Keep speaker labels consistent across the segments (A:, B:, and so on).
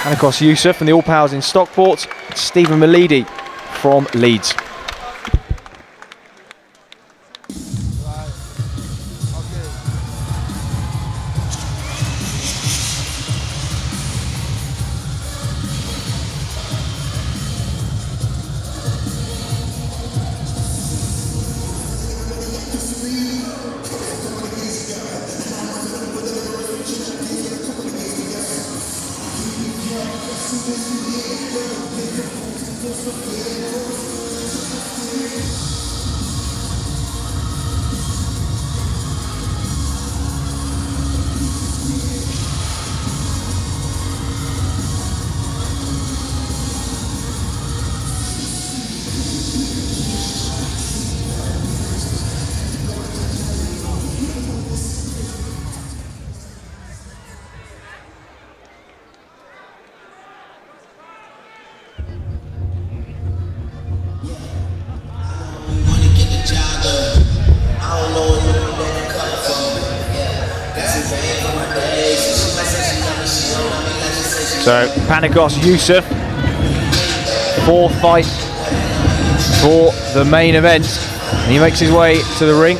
A: Panicos Yusuf from the All Powers in Stockport, Stephen Meleady from Leeds. So Panicos Yusuf, fourth fight for the main event. And he makes his way to the ring.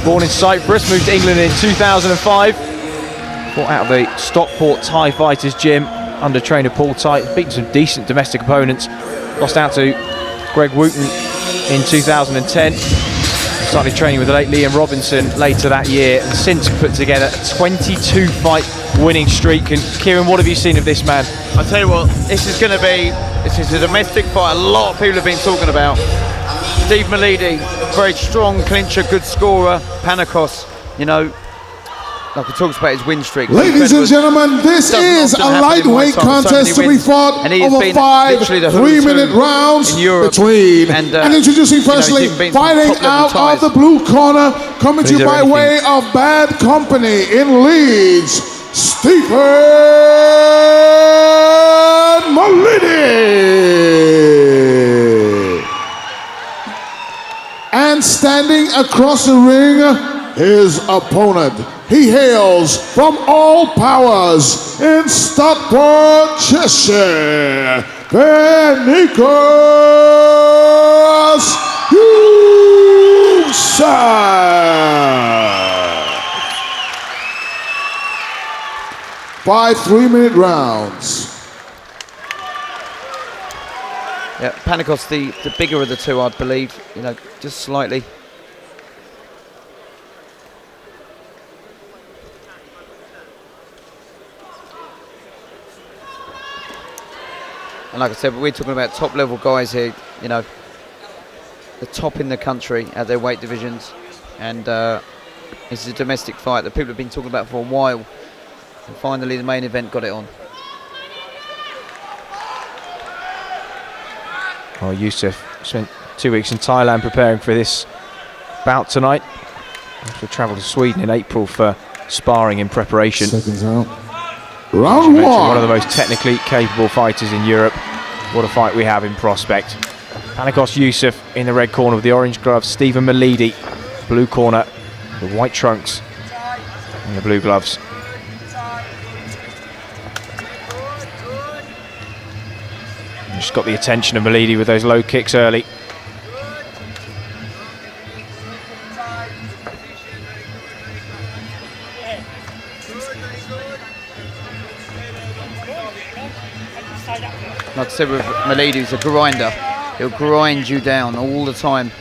A: Born in Cyprus, moved to England in 2005. Fought out of the Stockport Thai Fighters gym under trainer Paul Tite. Beaten some decent domestic opponents. Lost out to Greg Wooten in 2010. Started training with the late Liam Robinson later that year, and since put together a 22-fight winning streak. And Kieran, what have you seen of this man?
B: I'll tell you what, this is a domestic fight a lot of people have been talking about. Steve Meleady, very strong clincher, good scorer. Panicos, you know, like he talks about his win streak.
C: Ladies and gentlemen, this is a lightweight contest to be fought over 5 3-minute rounds between. And introducing firstly, fighting out of the blue corner, coming to you by way of Bad Company in Leeds, Stephen Meleady. And standing across the ring, his opponent. He hails from All Powers in Stockport, Cheshire, Panicos Yusuf. 5 3-minute rounds.
B: Yeah, Panicos, the bigger of the two, I believe, you know, just slightly. And like I said, we're talking about top level guys here, you know, the top in the country at their weight divisions. And this is a domestic fight that people have been talking about for a while. And finally the main event got it on.
A: Well, Yusuf spent 2 weeks in Thailand preparing for this bout tonight. After travel to Sweden in April for sparring in preparation.
C: Seconds out. Round 1.
A: One of the most technically capable fighters in Europe. What a fight we have in prospect. Panicos Yusuf in the red corner with the orange gloves. Stephen Meleady, blue corner, the white trunks and the blue gloves. Just got the attention of Meleady with those low kicks early.
B: Like I said with Meleady, he's a grinder. He'll grind you down all the time.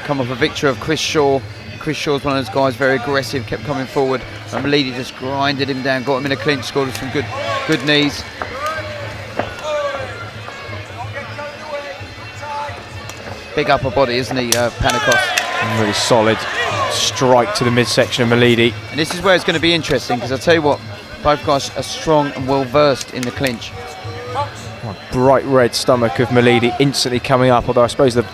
B: Come off a victory of Chris Shaw. Chris Shaw's one of those guys, very aggressive, kept coming forward. And Meleady just grinded him down, got him in a clinch, scored with some good knees. Big upper body, isn't he, Panicos?
A: Really solid strike to the midsection of Meleady.
B: And this is where it's going to be interesting, because I'll tell you what, both guys are strong and well versed in the clinch.
A: Bright red stomach of Meleady instantly coming up, although I suppose the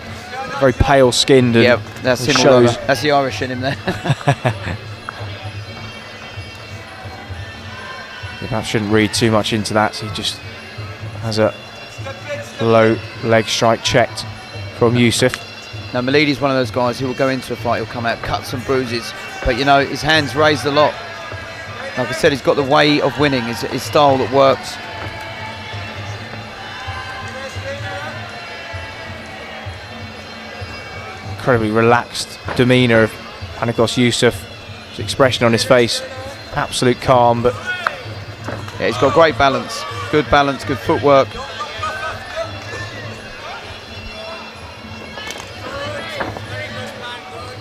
A: very pale skinned.
B: Yeah, that's him. Shows. That's the Irish in him there.
A: Perhaps shouldn't read too much into that. He just has a low leg strike checked from Yusuf.
B: Now Meleady's one of those guys who will go into a fight, he'll come out cuts and bruises, but you know his hands raised a lot. Like I said, he's got the way of winning, his style that works.
A: Incredibly relaxed demeanour of Panicos Yusuf. His expression on his face, absolute calm, but
B: yeah, he's got great balance, good footwork.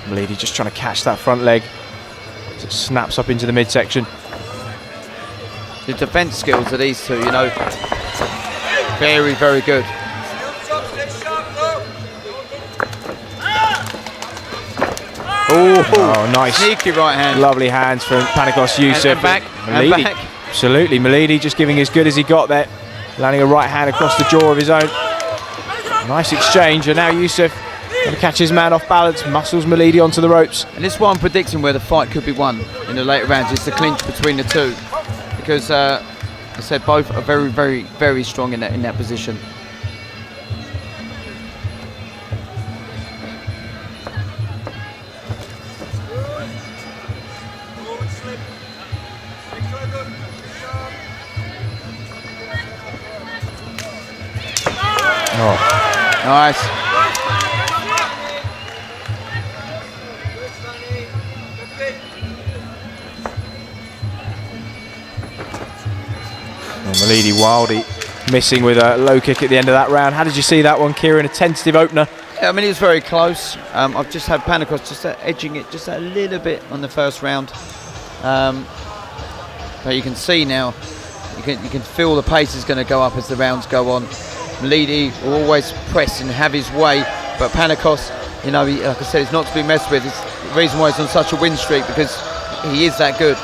A: Meleady just trying to catch that front leg as it snaps up into the midsection.
B: The defence skills of these two, you know, very, very good.
A: Oh, nice.
B: Sneaky right hand.
A: Lovely hands from Panicos Yusuf.
B: And back,
A: Meleady,
B: and back.
A: Absolutely, Meleady just giving as good as he got there. Landing a right hand across the jaw of his own. Nice exchange, and now Yusuf going to catch his man off balance, muscles Meleady onto the ropes.
B: And this is why I'm predicting where the fight could be won in the later rounds. It's the clinch between the two. Because, I said, both are very, very, very strong in that position.
A: Oh,
B: nice.
A: Meleady wildly missing with a low kick at the end of that round. How did you see that one, Kieran? A tentative opener.
B: Yeah, I mean, it was very close. I've just had Panicos just edging it just a little bit on the first round. But you can see now, you can feel the pace is going to go up as the rounds go on. Meleady will always press and have his way, but Panicos, you know, like I said, he's not to be messed with. It's the reason why he's on such a win streak, because he is that good.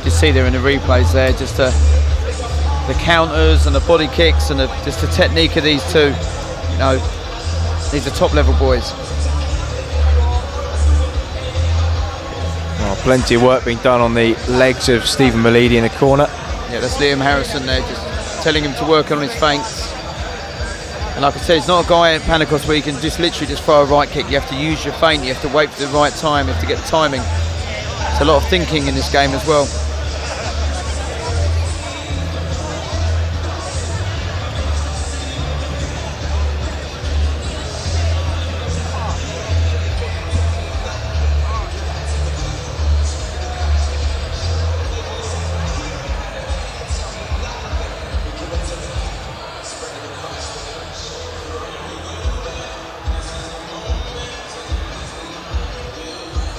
B: See there in the replays there, just the counters and the body kicks and just the technique of these two. You know, these are top level boys.
A: Well, plenty of work being done on the legs of Stephen Meleady in the corner.
B: Yeah, that's Liam Harrison there, just telling him to work on his feints. And like I said, it's not a guy at Panicos where you can just literally just throw a right kick. You have to use your feint, you have to wait for the right time, you have to get the timing. There's a lot of thinking in this game as well.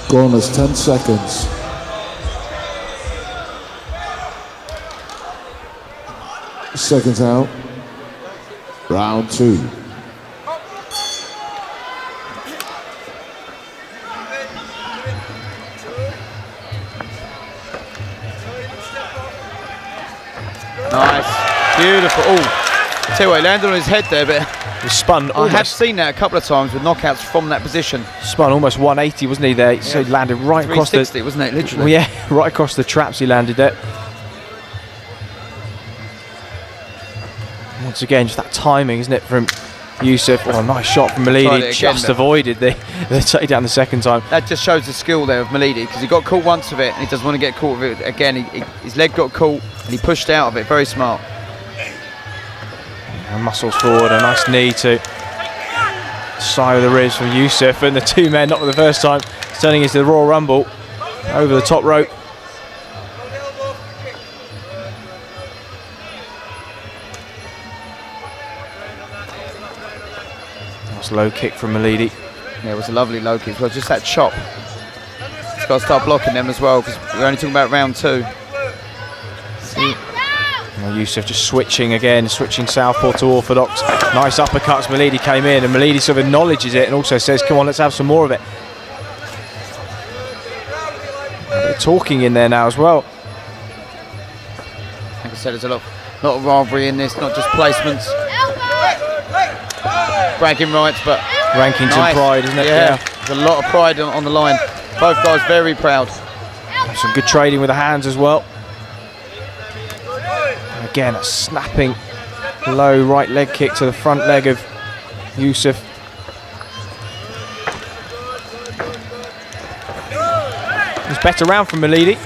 C: Corners, 10 seconds. Seconds out. Round 2.
B: Nice, beautiful. Oh, I tell you what, he landed on his head there, but
A: He spun.
B: I have seen that a couple of times with knockouts from that position.
A: Spun almost 180, wasn't he there? Yeah. So he landed right across the.
B: 360, wasn't it? Literally.
A: Well, yeah, right across the traps he landed there. Once again, just that timing, isn't it, from Yusuf? Oh, nice shot from Meleady. Just avoided the takedown the second time.
B: That just shows the skill there of Meleady, because he got caught once with it and he doesn't want to get caught with it again. His leg got caught and he pushed out of it. Very smart.
A: And muscles forward, a nice knee to side of the ribs from Yusuf, and the two men, not for the first time, turning into the Royal Rumble over the top rope. Nice low kick from Meleady.
B: Yeah, it was a lovely low kick. Well, just that chop. He's got to start blocking them as well, because we're only talking about round 2. See.
A: Well, Yusuf just switching again, switching southpaw to orthodox. Nice uppercuts. Meleady came in, and Meleady sort of acknowledges it and also says, come on, let's have some more of it. And they're talking in there now as well.
B: Like I said, there's a lot of rivalry in this, not just placements. Bragging rights, but
A: rankings
B: nice.
A: And pride, isn't it?
B: Yeah, there's a lot of pride on the line. Both guys very proud.
A: Some good trading with the hands as well. And again, a snapping low right leg kick to the front leg of Yusuf. It's better round from Meleady.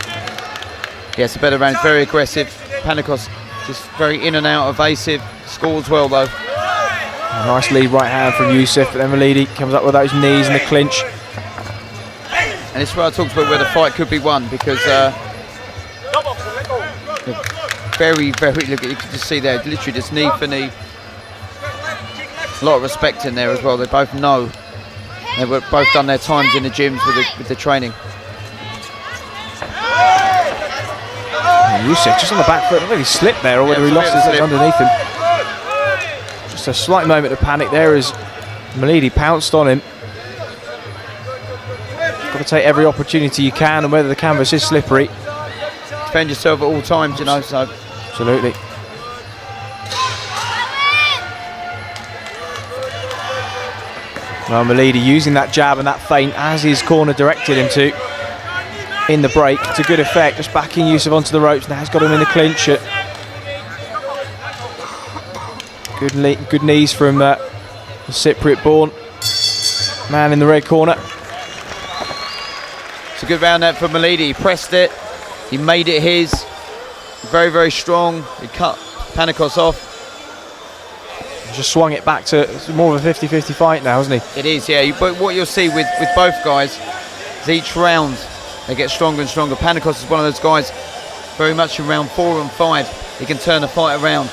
B: Yes, a better round, very aggressive. Panicos just very in and out, evasive. Scores well though.
A: A nice lead right hand from Yusuf, but then Meleady comes up with those knees in the clinch.
B: And this is where I talked about where the fight could be won, because very, very, look, you can just see there, literally just knee for knee. A lot of respect in there as well. They both know. They've both done their times in the gyms with the training.
A: Yusuf just on the back foot, I don't know if he slipped there or whether he lost his legs underneath him. Just a slight moment of panic there as Meleady pounced on him. Got to take every opportunity you can, and whether the canvas is slippery.
B: Defend yourself at all times, you know, so.
A: Absolutely. Well, Meleady using that jab and that feint as his corner directed him to in the break to good effect, just backing Yusuf onto the ropes. Now he's got him in the clinch. Good knees from the Cypriot-born man in the red corner.
B: It's a good round there for Meleady. He pressed it, he made it his. Very, very strong. He cut Panicos off.
A: Just swung it back to more of a 50-50 fight now, hasn't he?
B: It is, yeah. But what you'll see with both guys is each round they get stronger and stronger. Panicos is one of those guys very much in round 4 and 5. He can turn the fight around.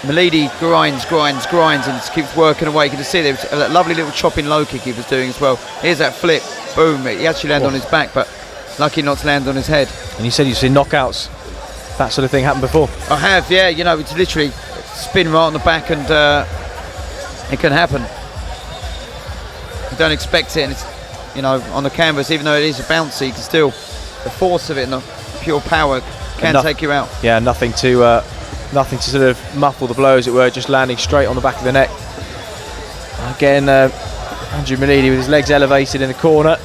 B: Meleady grinds and just keeps working away. You can just see there was a lovely little chopping low kick he was doing as well. Here's that flip, boom. He actually landed on his back, but lucky not to land on his head.
A: And you said you've seen knockouts. That sort of thing happened before.
B: I have, yeah. You know, it's literally spin right on the back, and it can happen. You don't expect it, and it's, you know, on the canvas, even though it is a bouncy, you can still, the force of it and the pure power can take you out.
A: Yeah, nothing to sort of muffle the blow, as it were, just landing straight on the back of the neck. Again, Andrew Meleady with his legs elevated in the corner.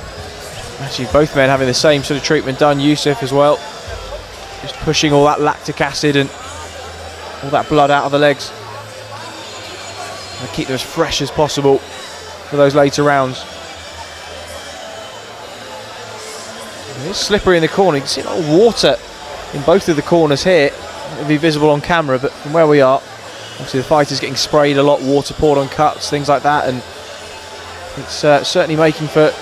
A: Actually, both men having the same sort of treatment done. Yusuf as well, just pushing all that lactic acid and all that blood out of the legs. And keep them as fresh as possible for those later rounds. It's slippery in the corner. You can see a lot of water in both of the corners here. It'll be visible on camera, but from where we are, obviously the fighter's getting sprayed a lot, water poured on cuts, things like that, and it's certainly making for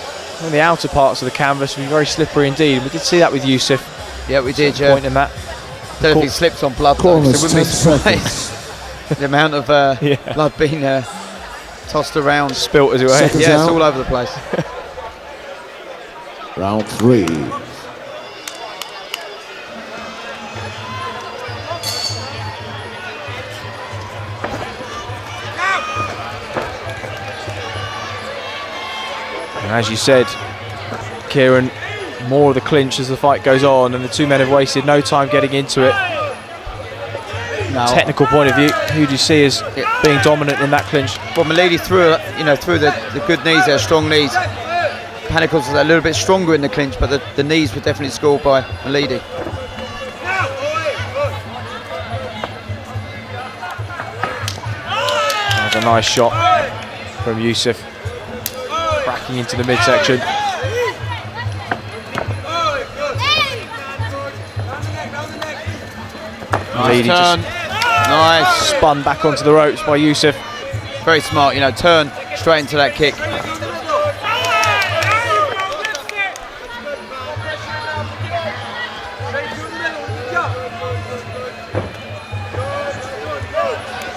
A: the outer parts of the canvas to be very slippery indeed. We did see that with Yusuf.
B: Yeah, we did, yeah.
A: Point in that.
B: Don't know if he slips on blood, though, so it wouldn't be surprised. The amount of blood being tossed around.
A: Spilt, as it were.
C: Seconds
B: yeah,
C: out.
B: it's all over the place.
C: Round 3.
A: And as you said, Kieran, more of the clinch as the fight goes on, and the two men have wasted no time getting into it.
B: No.
A: Technical point of view, who do you see as being dominant in that clinch?
B: Well, Meleady threw the good knees there, strong knees. Panicos was a little bit stronger in the clinch, but the knees were definitely scored by Meleady.
A: That was a nice shot from Yusuf, cracking into the midsection.
B: Nice turn. Nice.
A: Spun back onto the ropes by Yusuf.
B: Very smart, you know, turn straight into that kick.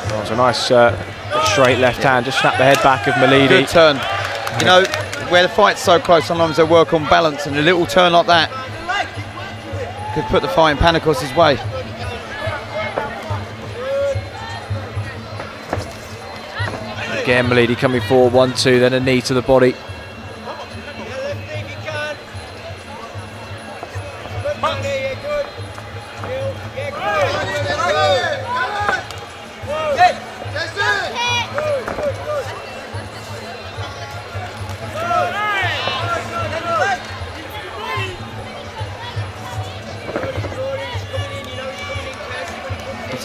A: That was a nice straight left hand, just snapped the head back of Meleady.
B: Good turn. You know, where the fight's so close, sometimes they work on balance, and a little turn like that could put the fight in Panicos' way.
A: Again, Meleady coming forward, 1-2, then a knee to the body.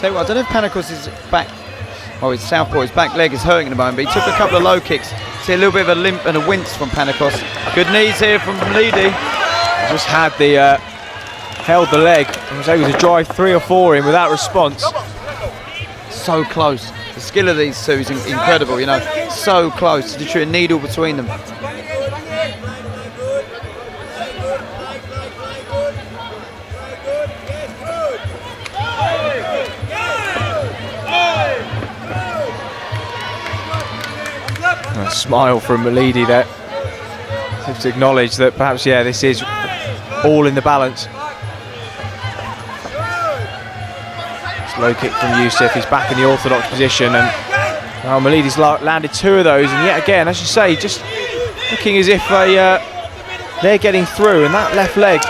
B: tell you what, I don't know if Panicos is back. Oh, his southpaw, his back leg is hurting at the moment, but he took a couple of low kicks. See a little bit of a limp and a wince from Panicos. Good knees here from Meleady.
A: Just had the held the leg and was able to drive 3 or 4 in without response.
B: So close. The skill of these two is incredible, you know. So close, literally a needle between them.
A: A smile from Meleady there. Seems to acknowledge that perhaps, yeah, this is all in the balance. Low kick from Yusuf, he's back in the orthodox position, and Meleady's landed 2 of those, and yet again, as you say, just looking as if they're getting through, and that left leg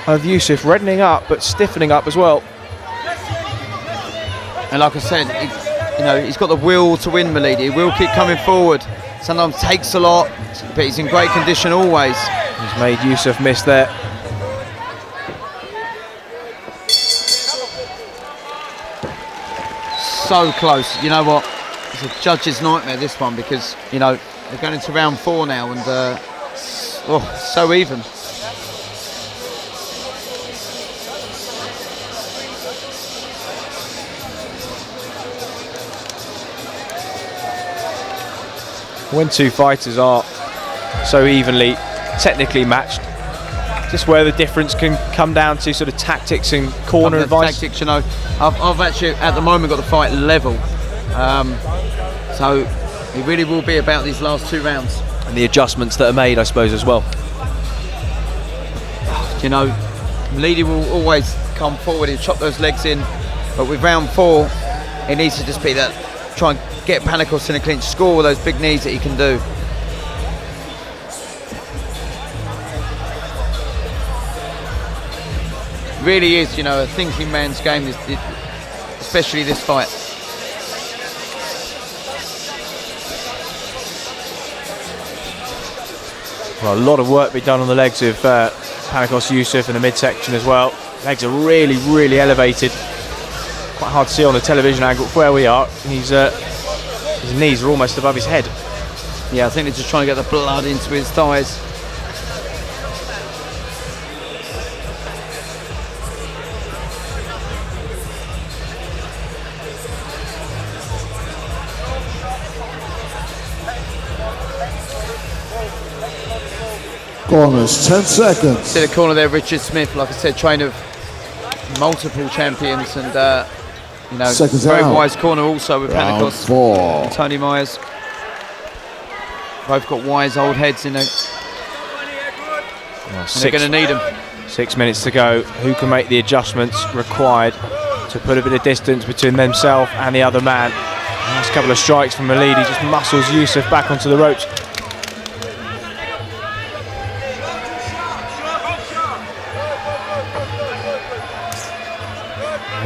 A: of Yusuf reddening up but stiffening up as well.
B: And like I said, you know, he's got the will to win, Meleady. He will keep coming forward. Sometimes takes a lot, but he's in great condition always.
A: He's made Yusuf miss there.
B: So close. You know what? It's a judge's nightmare, this one, because, you know, they're going into round 4 now, and so even.
A: When 2 fighters are so evenly technically matched, just where the difference can come down to sort of tactics and corner advice.
B: Tactics, you know, I've actually at the moment got the fight level, so it really will be about these last 2 rounds
A: and the adjustments that are made, I suppose, as well.
B: You know, Meleady will always come forward and chop those legs in, but with round 4, it needs to just be that, try and get Panicos in a clinch, score with those big knees that he can do. Really is, you know, a thinking man's game, especially this fight.
A: Well, a lot of work be done on the legs of Panicos Yusuf in the midsection as well. Legs are really, really elevated. Quite hard to see on the television angle where we are. His knees are almost above his head.
B: Yeah, I think they're just trying to get the blood into his thighs.
C: Corners, 10 seconds.
B: See the corner there, Richard Smith, like I said, trainer of multiple champions, and you know,
C: seconds
B: very
C: out.
B: wise corner also with
C: Round
B: Panicos
C: 4.
B: and Tony Myers. Both got wise old heads in there.
A: Well,
B: They're going to need them.
A: 6 minutes to go. Who can make the adjustments required to put a bit of distance between themselves and the other man? Last couple of strikes from Meleady just muscles Yusuf back onto the ropes.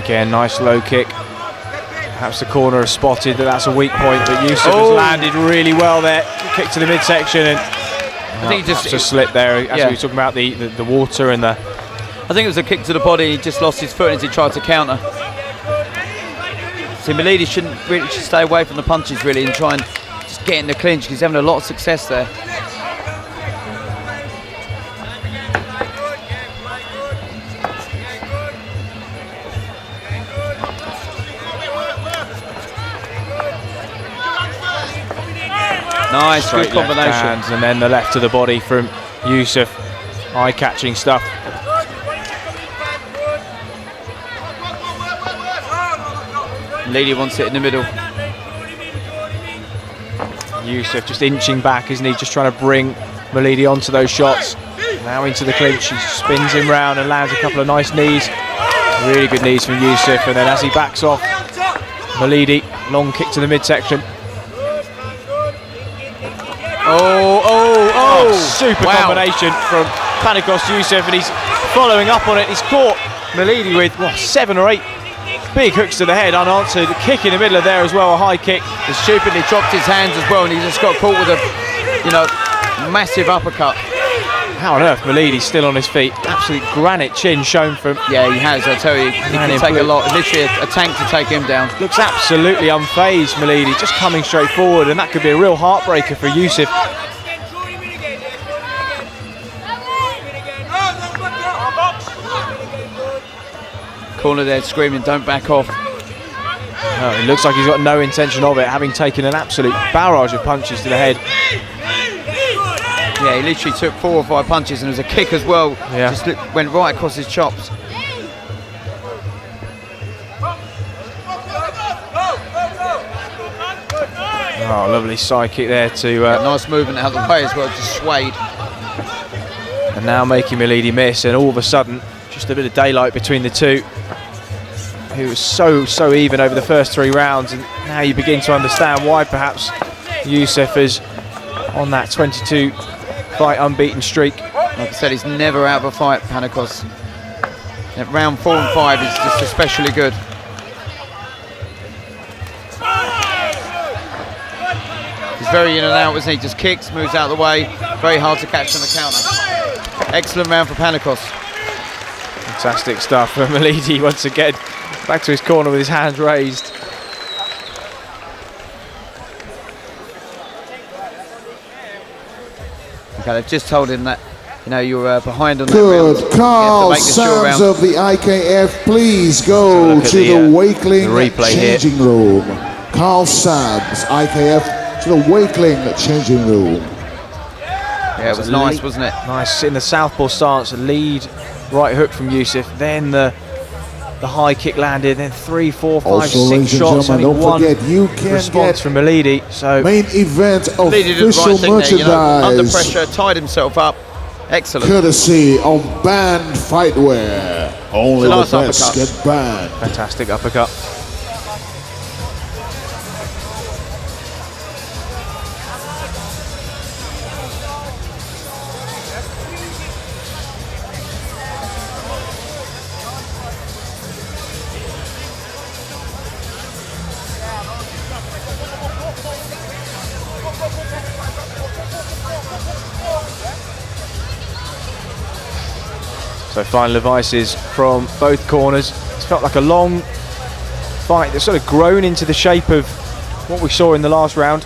A: Again, nice low kick. Perhaps the corner has spotted that that's a weak point, but Yusuf has landed really well there. Kick to the midsection, and
B: I think he just
A: slipped there as we were talking about the water and the.
B: I think it was a kick to the body. He just lost his foot as he tried to counter. So Meleady should stay away from the punches really and try and just get in the clinch, because he's having a lot of success there. Nice, good combination.
A: Hands, and then the left to the body from Yusuf. Eye-catching stuff.
B: Meleady wants it in the middle.
A: Yusuf just inching back, isn't he? Just trying to bring Meleady onto those shots. Now into the clinch, he spins him round and lands a couple of nice knees. Really good knees from Yusuf, and then as he backs off, Meleady, long kick to the midsection. Super combination from Panicos Yusuf, and he's following up on it. He's caught Meleady with 7 or 8 big hooks to the head, unanswered. A kick in the middle of there as well, a high kick.
B: He stupidly dropped his hands as well, and he just got caught with a, massive uppercut.
A: How on earth Meleady's still on his feet? Absolute granite chin shown from...
B: Yeah, he has, I tell you. He can take a lot. Literally a tank to take him down.
A: Looks absolutely unfazed, Meleady, just coming straight forward, and that could be a real heartbreaker for Yusuf.
B: Corner there screaming, don't back off.
A: Oh, it looks like he's got no intention of it, having taken an absolute barrage of punches to the head.
B: Yeah, he literally took 4 or 5 punches, and there was a kick as well.
A: Yeah.
B: Just went right across his chops.
A: Oh, lovely side kick there to...
B: nice movement out of the way as well, just swayed.
A: And now making Meleady miss, and all of a sudden, just a bit of daylight between the two. Who was so even over the first 3 rounds, and now you begin to understand why perhaps Yusuf is on that 22 fight unbeaten streak.
B: Like I said, he's never out of a fight, Panicos. At round 4 and 5 is just especially good. He's very in and out, isn't he? Just kicks, moves out of the way. Very hard to catch on the counter. Excellent round for Panicos.
A: Fantastic stuff from Meleady once again. Back to his corner with his hands raised.
B: Okay, they've just told him that, you know, you're behind on that
C: round.
B: round.
C: Good. Carl Sands of the IKF, please go to the Wakeling changing room. Carl Sands, IKF, to the Wakeling changing room.
B: Yeah, it was nice, wasn't it?
A: Nice in the southpaw stance, a lead right hook from Yusuf, then the high kick landed, then 3, 4, 5,
C: also,
A: 6 shots, only
C: don't
A: one
C: forget, you can
A: response from Meleady. So
C: main event official
B: right
C: merchandise.
B: There, you know, under pressure, tied himself up. Excellent.
C: Courtesy of Banned Fightwear. Only the best get banned.
A: Fantastic uppercut. So final advices from both corners. It's felt like a long fight that's sort of grown into the shape of what we saw in the last round.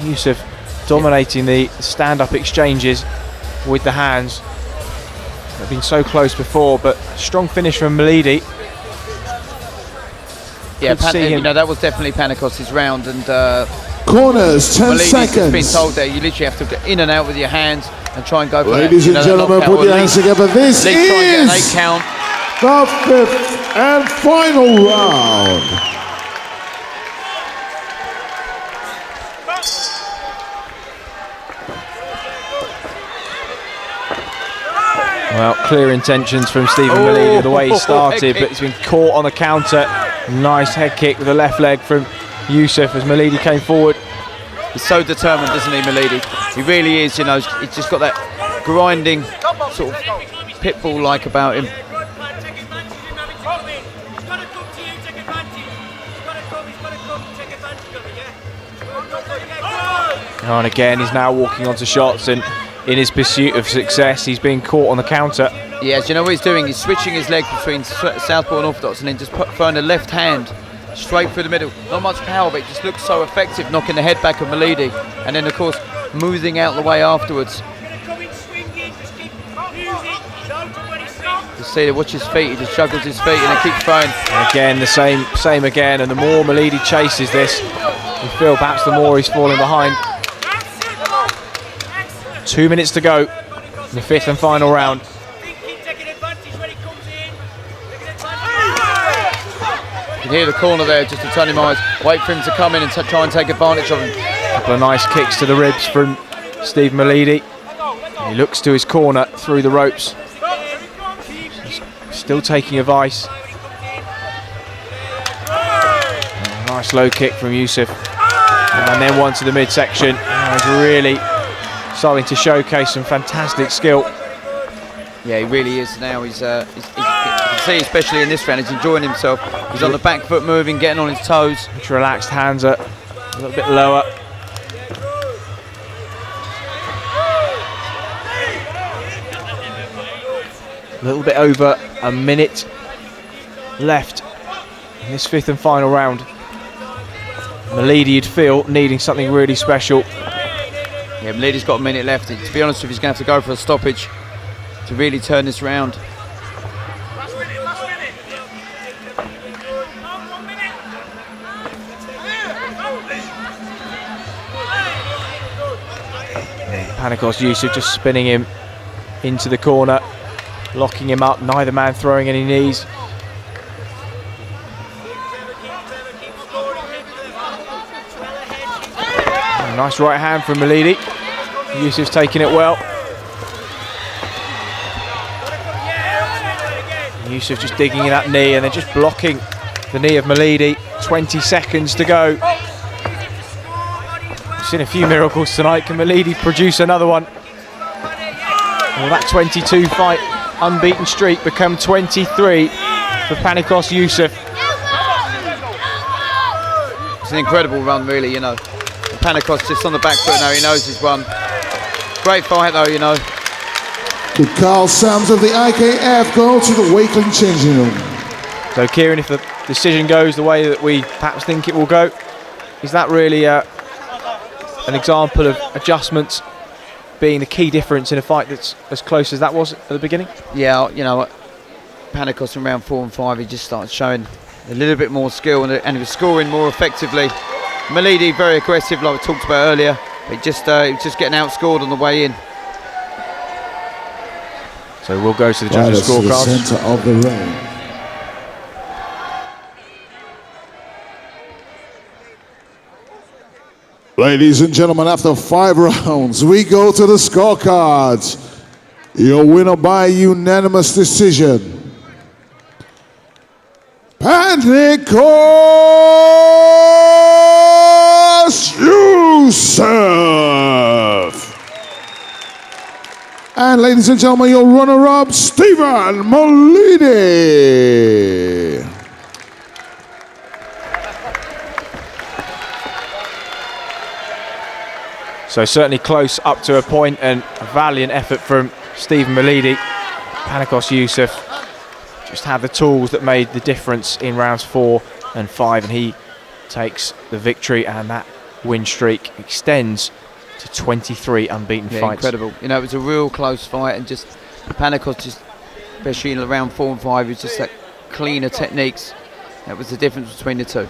A: Yusuf dominating the stand-up exchanges with the hands. They've been so close before, but strong finish from Meleady.
B: Yeah, you know, that was definitely Panicos' round, and
C: corners, 10
B: Meleady's
C: seconds.
B: Just been told there, you literally have to get in and out with your hands and try and go for
C: Ladies and gentlemen, put your hands together. This is
B: try and get an 8 count.
C: The 5th and final round.
A: Well, clear intentions from Stephen Meleady the way he started, but he's been caught on the counter. Nice head kick with the left leg from Yusuf as Meleady came forward.
B: He's so determined, isn't he, Meleady? He really is, you know, he's just got that grinding sort of pit bull-like about him.
A: Oh, and again, he's now walking onto shots, and in his pursuit of success, he's being caught on the counter.
B: Yeah, do you know what he's doing? He's switching his leg between southpaw and orthodox, and then just throwing the left hand straight through the middle. Not much power, but it just looks so effective, knocking the head back of Meleady, and then of course moving out the way afterwards. You see, watch his feet. He just juggles his feet and he keeps throwing.
A: And again, the same again. And the more Meleady chases this, you feel perhaps the more he's falling behind. 2 minutes to go in the 5th and final round.
B: You can hear the corner there just to turn him eyes. Wait for him to come in and try and take advantage of him.
A: A couple of nice kicks to the ribs from Steve Meleady. He looks to his corner through the ropes. Still taking advice. Nice low kick from Yusuf. And then one to the midsection. He's really starting to showcase some fantastic skill.
B: Yeah, he really is now. You can see, especially in this round, he's enjoying himself. He's on the back foot moving, getting on his toes.
A: His relaxed hands are a little bit lower. little bit over a minute left in this 5th and final round. Meleady, you'd feel, needing something really special.
B: Yeah, Meleady's got a minute left. To be honest with you, he's going to have to go for a stoppage to really turn this round.
A: Panicos Yusuf just spinning him into the corner, locking him up, neither man throwing any knees. Nice right hand from Meleady. Yusuf's taking it well. Yusuf just digging in that knee and then just blocking the knee of Meleady. 20 seconds to go. We've seen a few miracles tonight. Can Meleady produce another one? Will that 22 fight unbeaten streak become 23 for Panicos Yusuf?
B: It's an incredible run, really, you know. Panicos just on the back foot now, he knows he's won. Great fight though, you know.
C: The Carl Sams of the IKF go to the weekly changing room.
A: So Kieran, if the decision goes the way that we perhaps think it will go, is that really an example of adjustments being the key difference in a fight that's as close as that was at the beginning?
B: Yeah, you know, Panicos in round 4 and 5, he just started showing a little bit more skill and he was scoring more effectively. Meleady very aggressive, like we talked about earlier, but he was just getting outscored on the way in.
A: So we'll go to the judges' scorecards.
C: The centre of the ring. Ladies and gentlemen, after 5 rounds, we go to the scorecards. Your winner by unanimous decision, Panicos Yusuf. And ladies and gentlemen, your runner-up, Stephen Meleady.
A: So certainly close up to a point, and a valiant effort from Stephen Meleady. Panicos Yusuf just had the tools that made the difference in rounds 4 and 5, and he takes the victory, and that win streak extends to 23 unbeaten fights.
B: Incredible. You know, it was a real close fight, and just Panicos, just especially in round 4 and 5, it was just that cleaner techniques. That was the difference between the two.